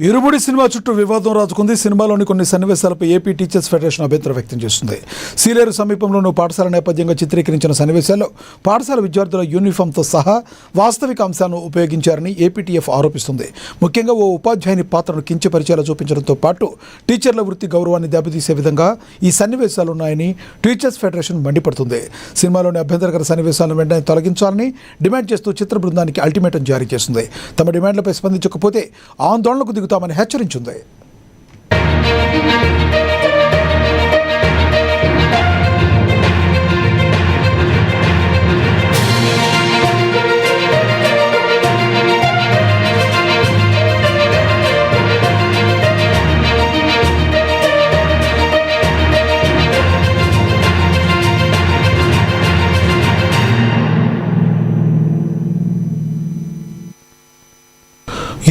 ఇరుముడి cinema చుట్టూ వివాదం రాజుకుంది. సినిమాలోని కొన్ని సన్నివేశాలపై ఏపీ టీచర్స్ ఫెడరేషన్ అభ్యంతరం వ్యక్తం చేస్తుంది. సీలేరు సమీపంలోని పాఠశాల నేపథ్యంగా చిత్రీకరించిన సన్నివేశాల్లో పాఠశాల విద్యార్థుల యూనిఫామ్తో సహా వాస్తవిక అంశాలను ఉపయోగించారని ఏపీటీఎఫ్ ఆరోపిస్తుంది. ముఖ్యంగా ఓ ఉపాధ్యాయుని పాత్రను కించపరిచేలా చూపించడంతో పాటు టీచర్ల వృత్తి గౌరవాన్ని దెబ్బతీసే విధంగా ఈ సన్నివేశాలు ఉన్నాయని టీచర్స్ ఫెడరేషన్ మండిపడుతుంది. సినిమాలోని అభ్యంతరకర సన్నివేశాలను వెంటనే తొలగించాలని డిమాండ్ చేస్తూ చిత్ర బృందానికి అల్టిమేటం జారీ చేస్తుంది. తమ డిమాండ్లపై స్పందించకపోతే ఆందోళనకు దిగుతామని హెచ్చరించింది.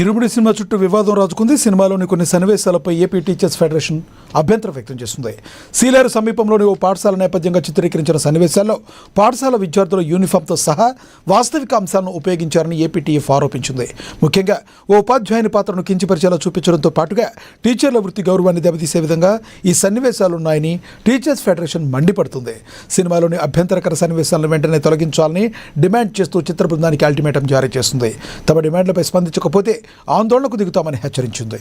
ఇరుముడి సినిమా చుట్టూ వివాదం రాజుకుంది. సినిమాలోని కొన్ని సన్నివేశాలపై ఏపీ టీచర్స్ ఫెడరేషన్ అభ్యంతరం వ్యక్తం చేస్తుంది. సీలేరు సమీపంలోని ఓ పాఠశాల నేపథ్యంగా చిత్రీకరించిన సన్నివేశాల్లో పాఠశాల విద్యార్థుల యూనిఫామ్తో సహా వాస్తవిక అంశాలను ఉపయోగించారని ఏపీటీఎఫ్ ఆరోపించింది. ముఖ్యంగా ఓ ఉపాధ్యాయుని పాత్రను కించపరిచేలా చూపించడంతో పాటుగా టీచర్ల వృత్తి గౌరవాన్ని దెబ్బతీసే విధంగా ఈ సన్నివేశాలున్నాయని టీచర్స్ ఫెడరేషన్ మండిపడుతుంది. సినిమాలోని అభ్యంతరకర సన్నివేశాలను వెంటనే తొలగించాలని డిమాండ్ చేస్తూ చిత్ర బృందానికి అల్టిమేటం జారీ చేస్తుంది. తమ డిమాండ్లపై స్పందించకపోతే ఆందోళనకు దిగుతామని హెచ్చరించింది.